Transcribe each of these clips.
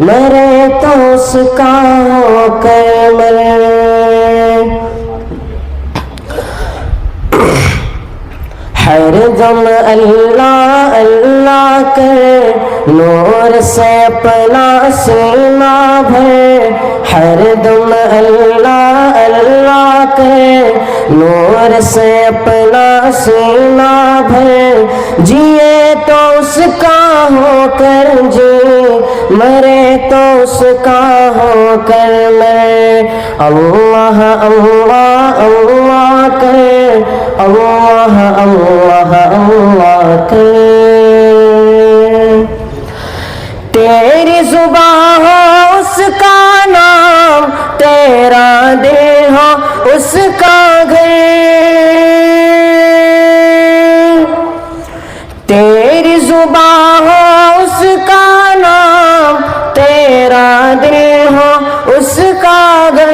مرے تو اس کا ہو کر مرے، ہر دم اللہ اللہ کر نور سے اپنا سینہ بھر، ہر دم اللہ اللہ کر نور سے اپنا سینہ بھر، جیے تو اس کا ہو کر جی، مرے تو اس کا ہو کر مرے، اللہ اللہ اللہ کر، اللہ اللہ اللہ کر، تیری زبان ہو اس کا نام، تیرا دل ہو اس کا گھر، تیری زبان ہو اس کا نام، تیرا دل ہو اس کا گھر،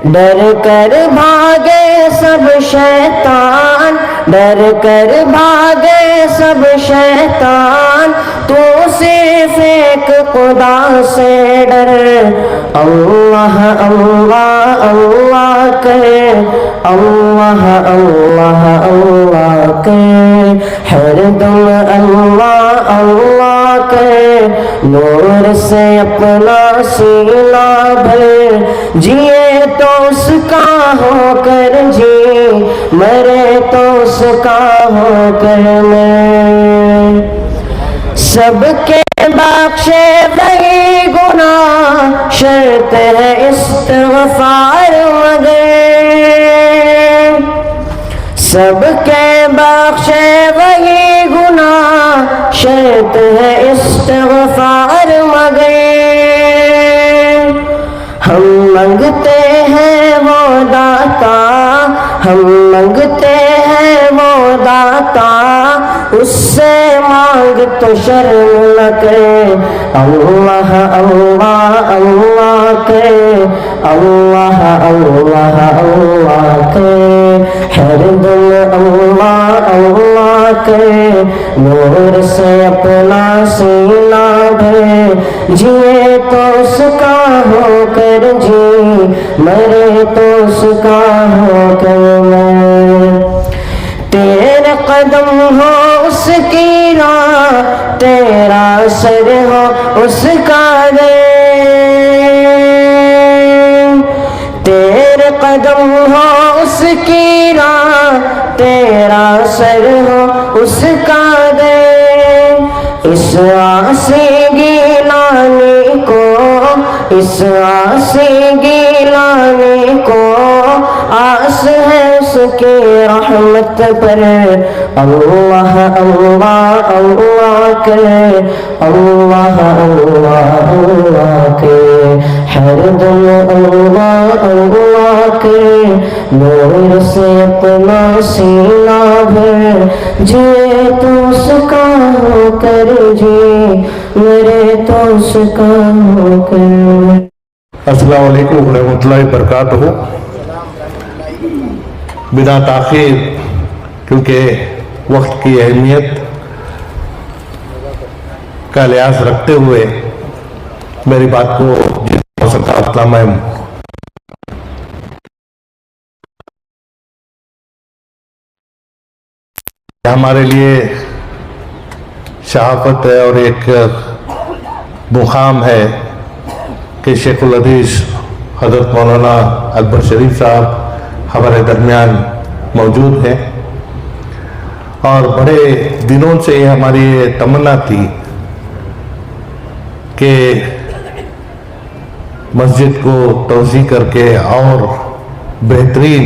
ڈر کر بھاگے سب شیطان، ڈر کر بھاگے سب شیطان، تو صرف ایک خدا سے ڈر، اللہ اللہ اللہ کر، اللہ اللہ اللہ کر، ہر دم اللہ اللہ کر، نور سے اپنا سینہ بھر، جیے تو اس کا ہو کر جی، مرے تو اس کا ہو کر مرے، سب کے بخشے وہی گناہ، شرط ہے استغفار مگر، سب کے بخشے وہی گناہ، شرط ہے استغفار مگر، ہم منگتے ہیں وہ داتا، ہم منگتے ہیں وہ داتا، اس سے مانگ تو شرم نہ کرے، اللہ اللہ اللہ کرے، اللہ اللہ اللہ کرے، ہر دم اللہ اللہ کرے، نور سے اپنا سینہ بھرے، جیے تو اس کا ہو کر جی، مرے تو اس کا ہو کر مرے، تیرے قدم ہو اس کی راہ، تیرا سر ہو اس کا دے، تیرے قدم ہو اس کی راہ، تیرا سر ہو اس کا دے، اس آسی گیلانی کو، اس آسی گیلانی کو آس ہے اس کی رحمت پر، اللہ اللہ اللہ کرے، اللہ اللہ اللہ کرے، ہر دم اللہ اللہ کرے، نور سے اپنا سینہ بھر، جیے تو اس کا ہو کر جی، مرے تو اس کا ہو کر۔ السلام علیکم ورحمۃ اللہ وبرکاتہ۔ بنا تاخیر، کیونکہ وقت کی اہمیت کا لحاظ رکھتے ہوئے میری بات کو جتنا ہو سکتا اتنا میں ہمارے لیے شہافت ہے اور ایک مقام ہے کہ شیخ الحدیث حضرت مولانا اکبر شریف صاحب ہمارے درمیان موجود ہیں، اور بڑے دنوں سے ہماری یہ تمنا تھی کہ مسجد کو توسیع کر کے اور بہترین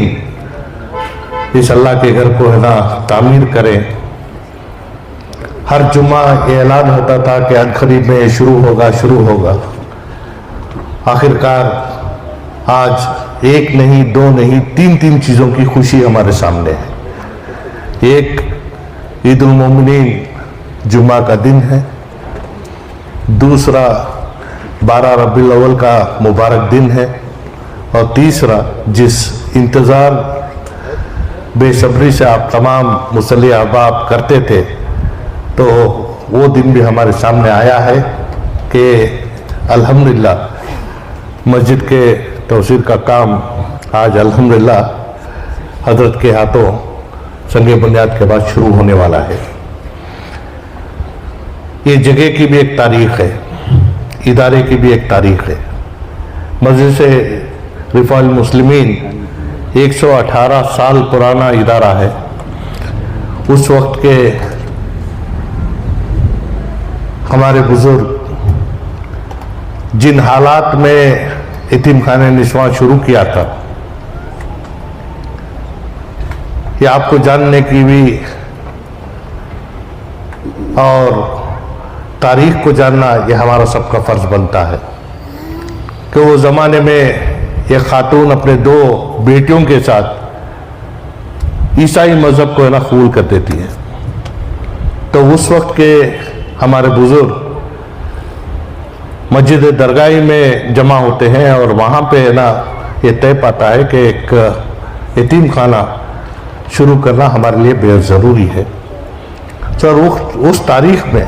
اس اللہ کے گھر کو ہے نا تعمیر کریں۔ ہر جمعہ یہ اعلان ہوتا تھا کہ عنقریب میں یہ شروع ہوگا۔ آخر کار آج ایک نہیں، دو نہیں، تین چیزوں کی خوشی ہمارے سامنے ہے۔ ایک عید المومنین جمعہ کا دن ہے، دوسرا 12 ربیع الاول کا مبارک دن ہے، اور تیسرا جس انتظار بے صبری سے آپ تمام مصلی احباب کرتے تھے، تو وہ دن بھی ہمارے سامنے آیا ہے۔ کہ الحمدللہ مسجد کے توسیر کا کام آج الحمدللہ حضرت کے ہاتھوں سنگ بنیاد کے بعد شروع ہونے والا ہے۔ یہ جگہ کی بھی ایک تاریخ ہے، ادارے کی بھی ایک تاریخ ہے۔ مسجد سے رفاع المسلمین 118 سال پرانا ادارہ ہے۔ اس وقت کے ہمارے بزرگ جن حالات میں یتیم خانے نسواں شروع کیا تھا، یہ آپ کو جاننے کی بھی اور تاریخ کو جاننا یہ ہمارا سب کا فرض بنتا ہے کہ وہ زمانے میں ایک خاتون اپنے 2 بیٹیوں کے ساتھ عیسائی مذہب کو قبول کر دیتی ہے۔ تو اس وقت کے ہمارے بزرگ مسجد درگاہی میں جمع ہوتے ہیں اور وہاں پہ یہ طے پاتا ہے کہ ایک یتیم خانہ شروع کرنا ہمارے لیے بے حد ضروری ہے۔ سر اس تاریخ میں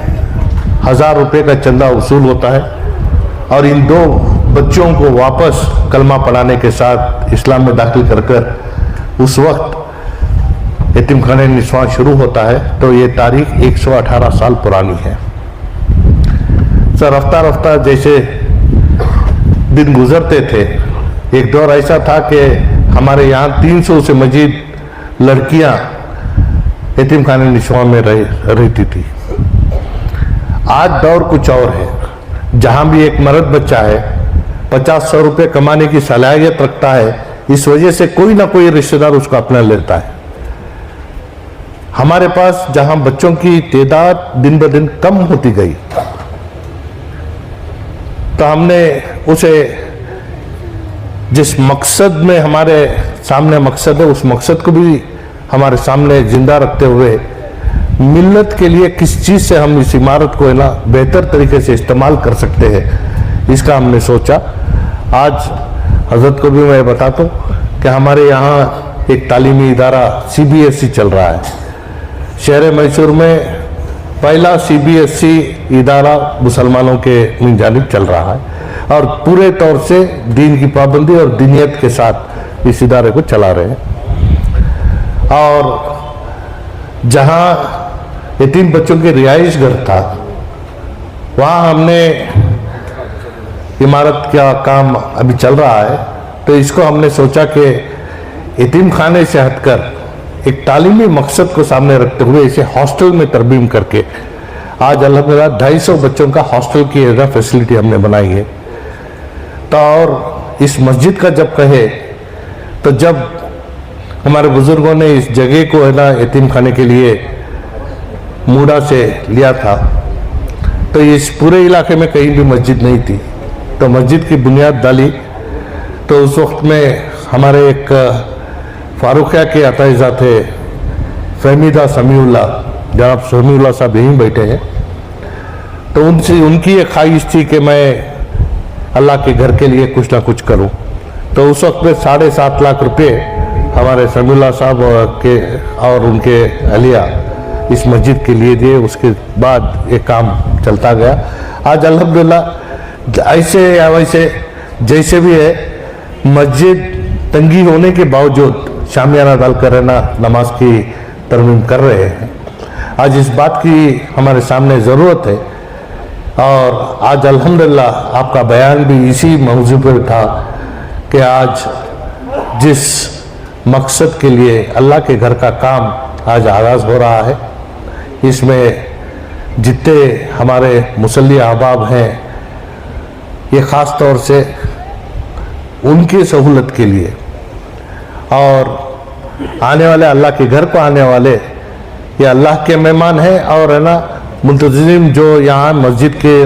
1000 روپے کا چندہ وصول ہوتا ہے اور ان 2 بچوں کو واپس کلمہ پڑھانے کے ساتھ اسلام میں داخل کر اس وقت یتیم خانے نسواں شروع ہوتا ہے۔ تو یہ تاریخ 118 سال پرانی ہے۔ سر رفتہ رفتہ جیسے دن گزرتے تھے، ایک دور ایسا تھا کہ ہمارے یہاں 300 سے مزید لڑکیاں یتیم خانے نسواں میں رہتی تھی۔ آج دور کچھ اور ہے، جہاں بھی ایک مرد بچہ ہے 50-100 روپے کمانے کی صلاحیت رکھتا ہے، اس وجہ سے کوئی نہ کوئی رشتہ دار اس کو اپنا لیتا ہے۔ ہمارے پاس جہاں بچوں کی تعداد دن بدن کم ہوتی گئی، تو ہم نے اسے جس مقصد میں ہمارے سامنے مقصد ہے، اس مقصد کو بھی ہمارے سامنے زندہ رکھتے ہوئے ملت کے لیے کس چیز سے ہم اس عمارت کو بہتر طریقے سے استعمال کر سکتے ہیں، اس کا ہم نے سوچا۔ آج حضرت کو بھی میں بتاتا ہوں کہ ہمارے یہاں ایک تعلیمی ادارہ CBSE چل رہا ہے۔ شہر میسور میں پہلا CBSE ادارہ مسلمانوں کے من جانب چل رہا ہے اور پورے طور سے دین کی پابندی اور دینیت کے ساتھ اس ادارے کو چلا رہے ہیں۔ اور جہاں یتیم بچوں کے رہائش گھر تھا، وہاں ہم نے عمارت کا کام ابھی چل رہا ہے، تو اس کو ہم نے سوچا کہ یتیم خانے سے ہٹ کر ایک تعلیمی مقصد کو سامنے رکھتے ہوئے اسے ہاسٹل میں ترمیم کر کے آج الحمدللہ 250 بچوں کا ہاسٹل کی فیسلٹی ہم نے بنائی ہے۔ تو اور اس مسجد کا جب کہے تو جب ہمارے بزرگوں نے اس جگہ کو یتیم خانے کے لیے موڈا سے لیا تھا، تو اس پورے علاقے میں کہیں بھی مسجد نہیں تھی، تو مسجد کی بنیاد ڈالی۔ تو اس وقت میں ہمارے ایک فاروقیہ کے عطائزہ تھے فہمیدہ سمیع اللہ، جناب سمیع اللہ صاحب یہیں بیٹھے ہیں، تو ان کی ایک خواہش تھی کہ میں اللہ کے گھر کے لیے کچھ نہ کچھ کروں۔ تو اس وقت میں 7.5 لاکھ روپے ہمارے سمیع اللہ صاحب کے اور ان کے اہلیہ اس مسجد کے لیے دیے۔ اس کے بعد یہ کام چلتا گیا۔ آج الحمدللہ ایسے یا ویسے جیسے بھی ہے، مسجد تنگی ہونے کے باوجود شامیانہ ڈال کر نماز کی ترمیم کر رہے ہیں۔ آج اس بات کی ہمارے سامنے ضرورت ہے، اور آج الحمدللہ آپ کا بیان بھی اسی موضوع پر تھا کہ آج جس مقصد کے لیے اللہ کے گھر کا کام آج آغاز ہو رہا ہے، اس میں جتنے ہمارے مصلی احباب ہیں، یہ خاص طور سے ان کی سہولت کے لیے اور آنے والے اللہ کے گھر کو آنے والے یہ اللہ کے مہمان ہیں، اور منتظم جو یہاں مسجد کے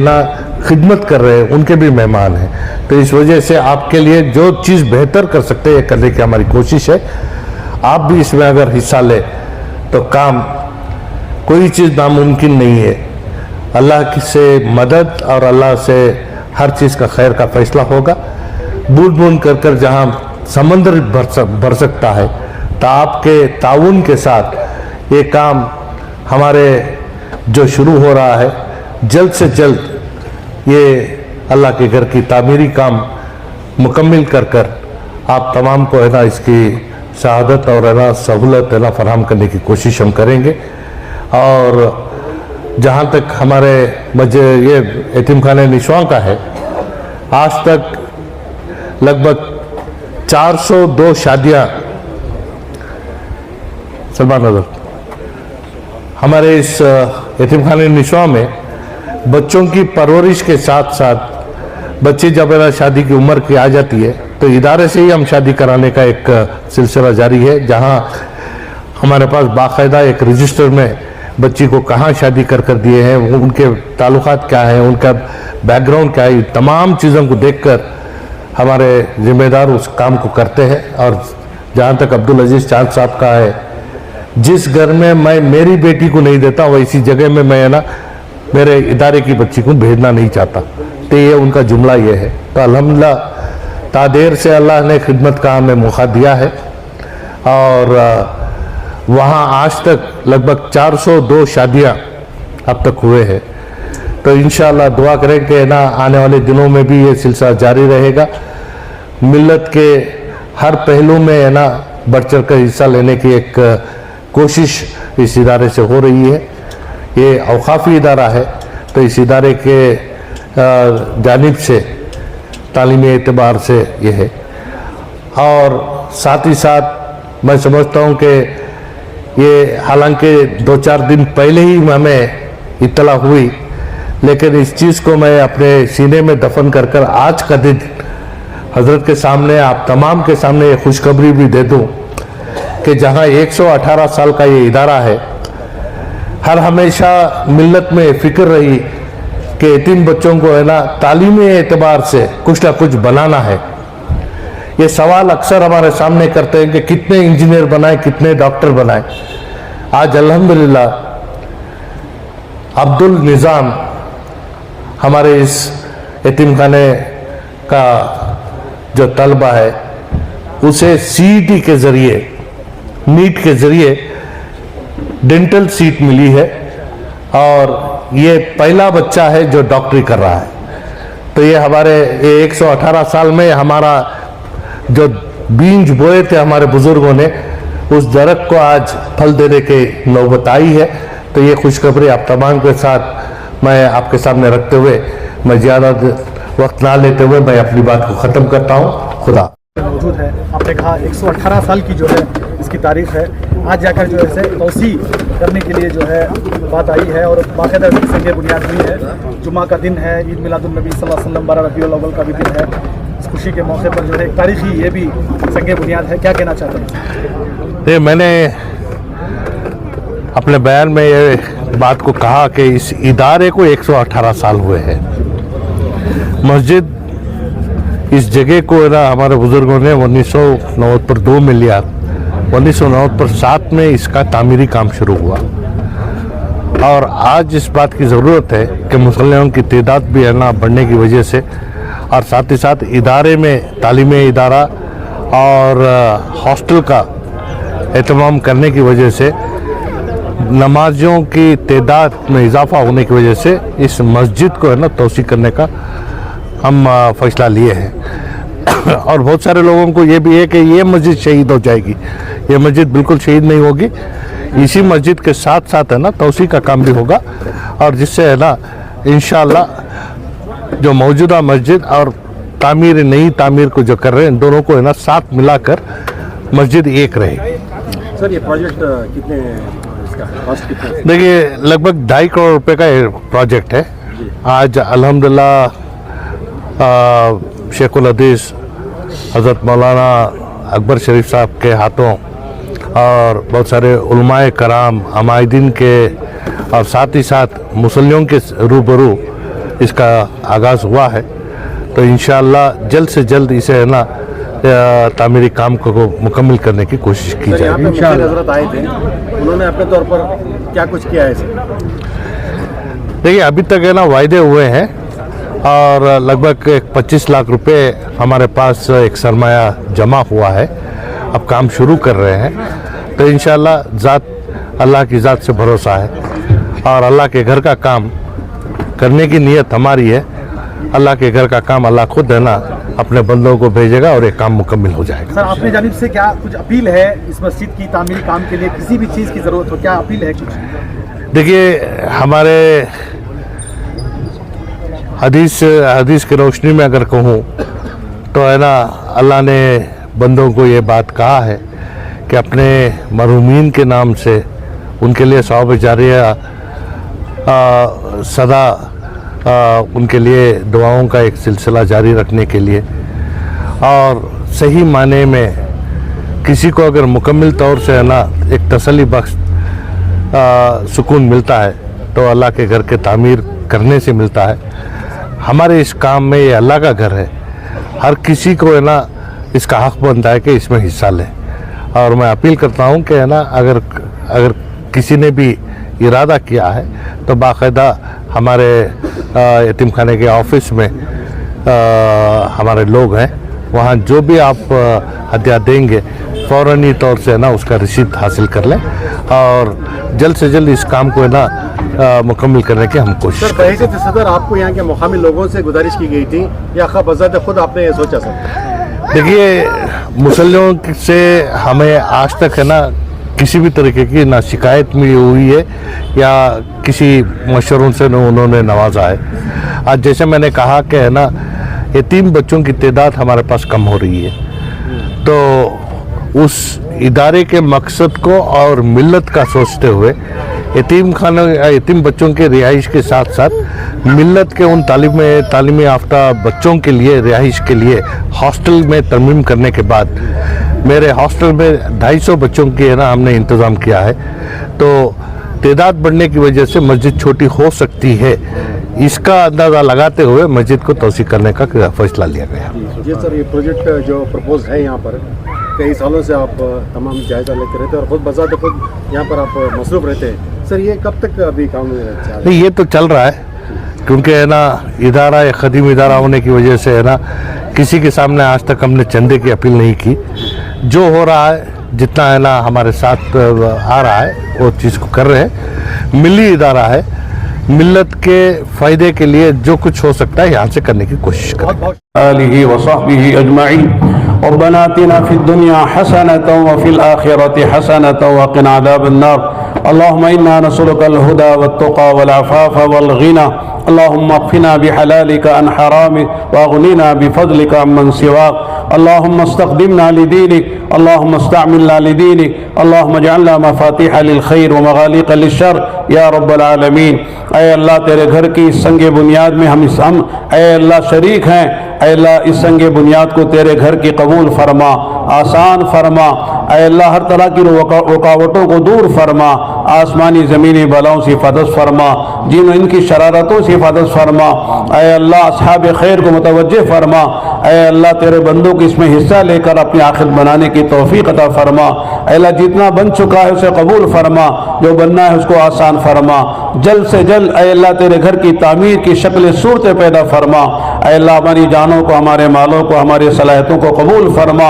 خدمت کر رہے ہیں ان کے بھی مہمان ہیں۔ تو اس وجہ سے آپ کے لیے جو چیز بہتر کر سکتے ہیں یہ کرنے کی ہماری کوشش ہے۔ آپ بھی اس میں اگر حصہ لیں تو کام کوئی چیز ناممکن نہیں ہے۔ اللہ سے مدد اور اللہ سے ہر چیز کا خیر کا فیصلہ ہوگا۔ بوند بوند کر کر جہاں سمندر بھر سکتا ہے، تو آپ کے تعاون کے ساتھ یہ کام ہمارے جو شروع ہو رہا ہے جلد سے جلد ये अल्लाह के घर की तामीरी काम मुकम्मल कर कर आप तमाम को है ना इसकी शहादत और है ना सहूलत है ना फराहम करने की कोशिश हम करेंगे। और जहाँ तक हमारे ये यतीम खाने निशवां का है, आज तक लगभग 402 शादियाँ सलमान नजर हमारे इस यतीम खाने निशवां में बच्चों की परवरिश के साथ साथ बच्चे जब शादी की उम्र की आ जाती है तो इदारे से ही हम शादी कराने का एक सिलसिला जारी है, जहां हमारे पास बाकायदा एक रजिस्टर में बच्ची को कहाँ शादी कर दिए हैं, उनके ताल्लुकात क्या हैं, उनका बैकग्राउंड क्या है, तमाम चीज़ों को देखकर हमारे जिम्मेदार उस काम को करते हैं। और जहाँ तक अब्दुल अजीज़ चांद साहब का है, जिस घर में मैं मेरी बेटी को नहीं देता वैसी जगह में मैं है ना मेरे इदारे की बच्ची को भेजना नहीं चाहता, तो ये उनका जुमला ये है। तो अल्हम्दुलिल्लाह तादेर से अल्लाह ने खिदमत का हमें मौका दिया है और वहाँ आज तक लगभग 402 शादियाँ अब तक हुए हैं। तो इंशाअल्लाह दुआ करें कि ना आने वाले दिनों में भी ये सिलसिला जारी रहेगा। मिल्लत के हर पहलू में है ना बढ़ चढ़ कर हिस्सा लेने की एक कोशिश इस इदारे से हो रही है। ये औकाफ़ी इदारा है, तो इस इदारे के जानिब से तालीमी एतबार से ये है। और साथ ही साथ मैं समझता हूँ कि ये हालांकि 2-4 दिन पहले ही हमें इत्तला हुई, लेकिन इस चीज़ को मैं अपने सीने में दफन कर कर आज का दिन हजरत के सामने आप तमाम के सामने ये खुशखबरी भी दे दूँ कि जहाँ 118 साल का ये इदारा है, हर हमेशा मिल्लत में फ़िक्र रही कि यतीम बच्चों को है ना तालीमी एतबार से कुछ ना कुछ बनाना है। ये सवाल अक्सर हमारे सामने करते हैं कि कितने इंजीनियर बनाए, कितने डॉक्टर बनाए। आज अल्हम्दुलिल्लाह अब्दुल निज़ाम हमारे इस यतीम खाने का जो तलबा है उसे सीईटी के ज़रिए, नीट के ज़रिए डेंटल सीट मिली है और ये पहला बच्चा है जो डॉक्टरी कर रहा है। तो ये हमारे 118 साल में हमारा जो बीज बोए थे हमारे बुजुर्गों ने, उस दरख्त को आज फल देने की नौबत आई है। तो ये खुशखबरी आप तमाम के साथ मैं आपके सामने रखते हुए मैं ज़्यादा वक्त ना लेते हुए मैं अपनी बात को ख़त्म करता हूँ। खुदा मौजूद है। आपने कहा 118 साल की जो है इसकी तारीख है, आज जाकर जो है तौसी करने के लिए जो है बात आई है और बाकायदा संग बुनियाद भी है। जुमा का दिन है, ईद मिलादुन्नबी सल्लल्लाहु अलैहि वसल्लम 12 रबीउल अव्वल का भी दिन है। इस खुशी के मौके पर जो है एक तारीखी ये भी संग बुनियाद है, क्या कहना चाहते हैं? मैंने अपने बयान में ये बात को कहा कि इस इदारे को 118 साल हुए हैं। मस्जिद इस जगह को ना हमारे बुजुर्गों ने 1990 पर 2 मिलियन 1990 पर 7 में इसका तामीरी काम शुरू हुआ और आज इस बात की ज़रूरत है कि मुसल्मानों की तादाद भी है ना बढ़ने की वजह से और साथ ही साथ इदारे में तालीमी इदारा और हॉस्टल का एहतमाम करने की वजह से नमाजियों की तादाद में इजाफा होने की वजह से इस मस्जिद को है ना तोसी करने का हम फैसला लिए हैं। और बहुत सारे लोगों को ये भी है कि ये मस्जिद शहीद हो जाएगी। ये मस्जिद बिल्कुल शहीद नहीं होगी। इसी मस्जिद के साथ साथ है ना तोसी का काम भी होगा और जिससे है ना इंशाअल्लाह जो मौजूदा मस्जिद और नई तामीर को जो कर रहे हैं, इन दोनों को है ना साथ मिलाकर मस्जिद एक रहेगी। सर ये प्रोजेक्ट कितने इसका कॉस्ट कितना? देखिए लगभग 2.5 करोड़ रुपए का ये प्रोजेक्ट है। आज अल्हम्दुलिल्लाह शेखुल हदीस हज़रत मौलाना अकबर शरीफ साहब के हाथों और बहुत सारे उलमाए कराम हमायदीन के और साथ ही साथ मुसल्लियों के रूबरू इसका आगाज़ हुआ है। तो इंशाअल्लाह जल्द से जल्द इसे है ना तामीरी काम को मुकम्मल करने की कोशिश की जाएगी। हजरत आए थे, उन्होंने अपने तौर पर क्या कुछ किया है? देखिए अभी तक है ना वायदे हुए हैं और लगभग 25 लाख रुपए हमारे पास एक सरमाया जमा हुआ है। अब काम शुरू कर रहे हैं तो इंशाअल्लाह अल्लाह की ज़ात से भरोसा है और अल्लाह के घर का काम करने की नीयत हमारी है अल्लाह के घर का काम अल्लाह खुद है ना अपने बंदों को भेजेगा और ये काम मुकम्मल हो जाएगा। सर अपनी जानिब से क्या कुछ अपील है इस मस्जिद की तामीरी काम के लिए, किसी भी चीज़ की ज़रूरत हो क्या अपील है कुछ? देखिए हमारे हदीस की रोशनी में अगर कहूँ तो है ना अल्लाह ने बंदों को ये बात कहा है कि अपने मरहूमीन के नाम से उनके लिए सवाब जारिया सदा उनके लिए दुआओं का एक सिलसिला जारी रखने के लिए, और सही माने में किसी को अगर मुकम्मल तौर से है ना एक तसल्ली बख्श सुकून मिलता है तो अल्लाह के घर के तामीर करने से मिलता है। हमारे इस काम में ये अल्लाह का घर है, हर किसी को है ना इसका हक़ बनता है कि इसमें हिस्सा लें। और मैं अपील करता हूँ कि है ना अगर किसी ने भी इरादा किया है तो बाकायदा हमारे यतीम खाने के ऑफिस में हमारे लोग हैं, वहाँ जो भी आप हदिया देंगे फ़ौरनी तौर से है ना उसका रसीद हासिल कर लें और जल्द से जल्द इस काम को है ना मुकम्मल करने की हम कोशिश सर बहैसियत सदर आपको यहाँ के मुकामी लोगों से गुजारिश की गई थी या बज़ात खुद आपने ये सोचा सर? देखिए मुसल्लियों से हमें आज तक है ना किसी भी तरीके की ना शिकायत मिली हुई है या किसी मशवरों से उन्होंने नवाजा है। आज जैसे मैंने कहा कि है ना यतीम बच्चों की तादाद हमारे पास कम हो रही है, तो उस इदारे के मकसद को और मिल्लत का सोचते हुए यतीम बच्चों के रिहाइश के साथ साथ मिल्लत के उन तालीमी याफ्ता बच्चों के लिए रिहाइश के लिए हॉस्टल में तरमीम करने के बाद मेरे हॉस्टल में 250 बच्चों की है ना हमने इंतज़ाम किया है, तो तादाद बढ़ने की वजह से मस्जिद छोटी हो सकती है, इसका अंदाज़ा लगाते हुए मस्जिद को तोसी करने का फैसला लिया गया। जी सर ये प्रोजेक्ट जो प्रपोज है यहाँ पर कई सालों से आप तमाम जायज़ा लेते रहते हैं और ख़ुद बज़ात खुद यहाँ पर आप मसरूफ़ रहते हैं सर, ये कब तक अभी काम नहीं ये तो चल रहा है क्योंकि है ना इदारा या ख़दीम इदारा होने की वजह से है ना किसी के सामने आज तक हमने चंदे की अपील नहीं की। जो हो रहा है जितना है ना हमारे साथ आ रहा है वो चीज़ को कर रहे हैं। मिली इदारा है, मिल्लत के फ़ायदे के लिए जो कुछ हो सकता है यहाँ से करने की कोशिश करें। आलिहि व सहबिहि अजमईन। रब्बना आतिना फिद दुनिया हसनतन व फिल आखिरति हसनतन व क़िना अज़ाबन्नार। अल्लाहुम्मा इन्ना नसअलुकल हुदा वत्तुक़ा वल अफ़ाफ़ वल ग़िना। अल्लाहुम्मा अक़फ़िना बिहलालिका अन हरामिक वअग़निना बिफ़ज़लिका अम्मन सिवाक। अल्लाहुम्मा इस्तख़दिमना लिदीनिक, अल्लाहुम्मा इस्तअमिलना लिदीनिक, अल्लाहुम्मा इजअलना मफ़ातिह लिल ख़ैर व मग़ालिक़ लिश्शर या रब्बल आलमीन। ऐ अल्लाह तेरे घर की संगे बुनियाद में हम ऐ अल्लाह शरीक हैं, ऐ अल्लाह इस संगे बुनियाद को तेरे घर की कबूल फरमा, आसान फरमा। ऐ अल्लाह हर तरह की रुकावटों को दूर फरमा, आसमानी ज़मीनी बलाओं से हिफाजत फरमा, जिन इनकी शरारतों से हिफाजत फरमा। ऐ अल्लाह अस्हाब खैर को मुतवज्जे फरमा। ऐ अल्लाह तेरे बंदों को इसमें हिस्सा लेकर अपनी आखिरत बनाने की तौफीक अता फरमा। ऐ अल्लाह जितना बन चुका है उसे कबूल फरमा, जो बनना है उसको आसान फरमा। जल्द से जल्द ऐ अल्लाह तेरे घर की तामीर की शक्ल सूरतें पैदा फरमा। ऐ अल्लाह हमारी जानों को, हमारे मालों को, हमारी सलाहियतों को कबूल फरमा।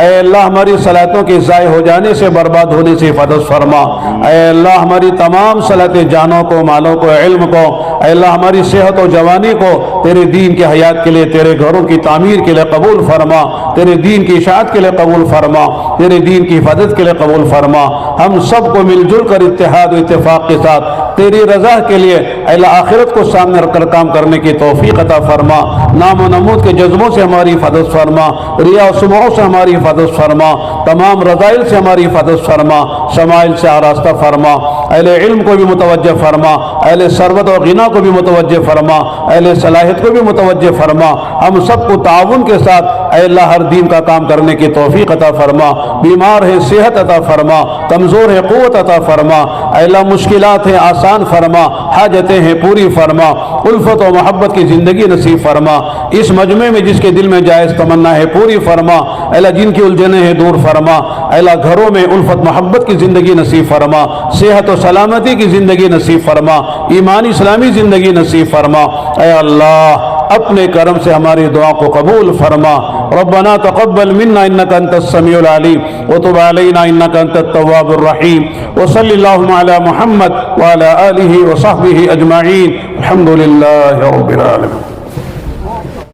ऐ अल्लाह हमारी सलाहियतों के ज़ाय हो जाने से, बर्बाद होने से हिफाजत फरमा। ऐ अल्लाह हमारी तमाम सलाहियत जानों को, मालों को, इल्म को, ऐ अल्लाह हमारी सेहत और जवानी को तेरे दीन के हयात के लिए, तेरे घरों की तामीर के लिए कबूल फरमा, तेरे दीन की इशाअत के लिए कबूल फरमा, तेरे दीन की हिफाजत के लिए कबूल फरमा। हम सबको मिलजुल कर इत्तेहाद और इत्तेफाक के साथ तेरी रज़ा के लिए अल्लाह आखिरत को सामने रखकर काम करने की तौफीक अता फरमा। नाम व नमूद के जज्बों से हमारी हिफाजत फरमा, रिया और सुबहों से हमारी हिफाजत फरमा, तमाम रज़ाइल से हमारी हिफाजत फरमा, शमाइल से आरास्ता फरमा। अहले इल्म को भी मुतवज्जे फरमा, अहले सरबत और गिना को भी मुतवज्जे फरमा, अहले सलाहियत को भी मुतवज्जे फरमा। हम सबको ताउन के साथ अल्लाह हर दीन का काम करने की तौफीक अता फरमा। बीमार है सेहत अता फरमा, कमज़ोर है क़ुव्वत अता फरमा। अल्लाह मुश्किलात है आसान फरमा, हाजतें हैं पूरी फरमा, उल्फत और मोहब्बत की ज़िंदगी नसीब फरमा। इस मजमे में जिसके दिल में जायज़ तमन्ना है पूरी फरमा। अल्लाह जिनकी उलझने हैं दूर फरमा। अल्लाह घरों में उल्फत मोहब्बत की ज़िंदगी नसीब फरमा, सेहत और सलामती की ज़िंदगी नसीब फरमा, ईमानी इस्लामी ज़िंदगी नसीब फरमा। ऐ अल्लाह अपने करम से हमारी दुआ को कबूल फरमा। रब्बना तक़ब्बल मिन्ना इन्नका अंतस समीउल अलीम व तुब अलैना इन्नका अंतत तव्वाबुर रहीम व सल्लल्लाहु अला मुहम्मद व अला आलिहि व सहबिहि अजमईन। अल्हम्दुलिल्लाहि रब्बिल आलमीन।